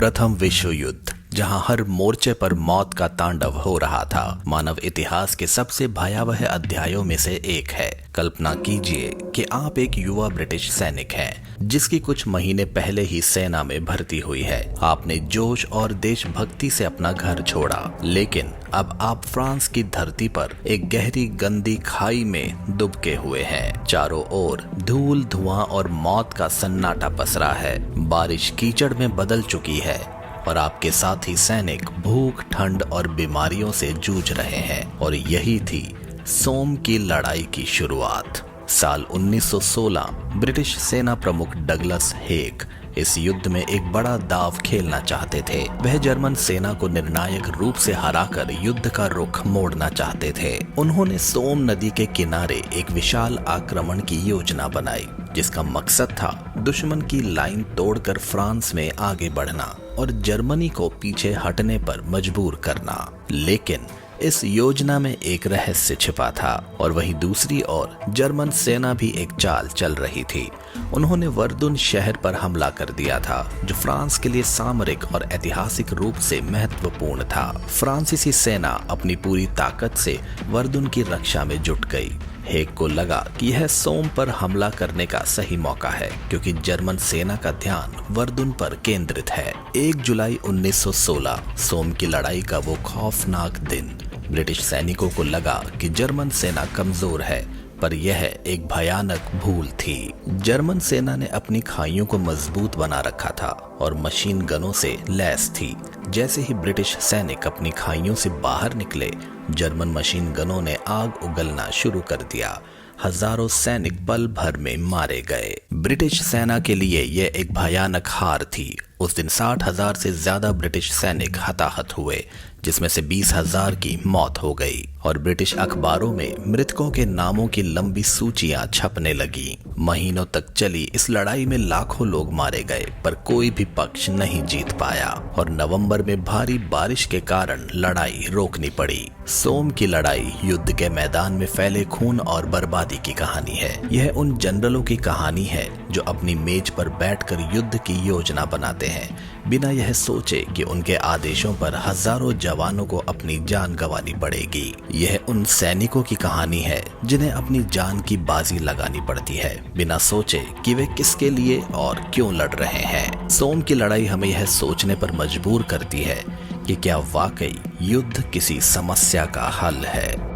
प्रथम विश्व युद्ध, जहां हर मोर्चे पर मौत का तांडव हो रहा था, मानव इतिहास के सबसे भयावह अध्यायों में से एक है। कल्पना कीजिए कि आप एक युवा ब्रिटिश सैनिक हैं, जिसकी कुछ महीने पहले ही सेना में भर्ती हुई है। आपने जोश और देशभक्ति से अपना घर छोड़ा, लेकिन अब आप फ्रांस की धरती पर एक गहरी गंदी खाई में दुबके हुए हैं। चारों ओर धूल, धुआं और मौत का सन्नाटा पसरा है। बारिश कीचड़ में बदल चुकी है और आपके साथी सैनिक भूख, ठंड और बीमारियों से जूझ रहे हैं। और यही थी सोम की लड़ाई की शुरुआत। साल 1916 ब्रिटिश सेना प्रमुख डगलस हेग इस युद्ध में एक बड़ा दाव खेलना चाहते थे। वह जर्मन सेना को निर्णायक रूप से हराकर युद्ध का रुख मोड़ना चाहते थे। उन्होंने सोम नदी के किनारे एक विशाल आक्रमण की योजना बनाई, जिसका मकसद था दुश्मन की लाइन तोड़कर फ्रांस में आगे बढ़ना और जर्मनी को पीछे हटने पर मजबूर करना। लेकिन इस योजना में एक रहस्य छिपा था और वहीं दूसरी ओर जर्मन सेना भी एक चाल चल रही थी। उन्होंने वर्दुन शहर पर हमला कर दिया था, जो फ्रांस के लिए सामरिक और ऐतिहासिक रूप से महत्वपूर्ण था। फ्रांसीसी सेना अपनी पूरी ताकत से वर्दुन की रक्षा में जुट गई। हेग को लगा कि यह सोम पर हमला करने का सही मौका है, क्योंकि जर्मन सेना का ध्यान वर्दुन पर केंद्रित है। 1 जुलाई 1916 सोम की लड़ाई का वो खौफनाक दिन। ब्रिटिश सैनिकों को लगा कि जर्मन सेना कमजोर है, पर यह एक भयानक भूल थी। जर्मन सेना ने अपनी खाइयों को मजबूत बना रखा था और मशीन गनों से लैस थी। जैसे ही ब्रिटिश सैनिक अपनी खाइयों से बाहर निकले, जर्मन मशीन गनों ने आग उगलना शुरू कर दिया। हजारों सैनिक पल भर में मारे गए। ब्रिटिश सेना के लिए यह एक भयानक हार थी। उस दिन 60,000 से ज्यादा ब्रिटिश सैनिक हताहत हुए, जिसमें से 20,000 की मौत हो गई और ब्रिटिश अखबारों में मृतकों के नामों की लंबी सूचियां छपने लगी। महीनों तक चली इस लड़ाई में लाखों लोग मारे गए, पर कोई भी पक्ष नहीं जीत पाया और नवंबर में भारी बारिश के कारण लड़ाई रोकनी पड़ी। सोम की लड़ाई युद्ध के मैदान में फैले खून और बर्बादी की कहानी है। यह उन जनरलों की कहानी है जो अपनी मेज पर बैठकर युद्ध की योजना बनाते हैं, बिना यह सोचे कि उनके आदेशों पर हजारों जवानों को अपनी जान गंवानी पड़ेगी। यह उन सैनिकों की कहानी है जिन्हें अपनी जान की बाजी लगानी पड़ती है, बिना सोचे कि वे किसके लिए और क्यों लड़ रहे हैं। सोम की लड़ाई हमें यह सोचने पर मजबूर करती है कि क्या वाकई युद्ध किसी समस्या का हल है।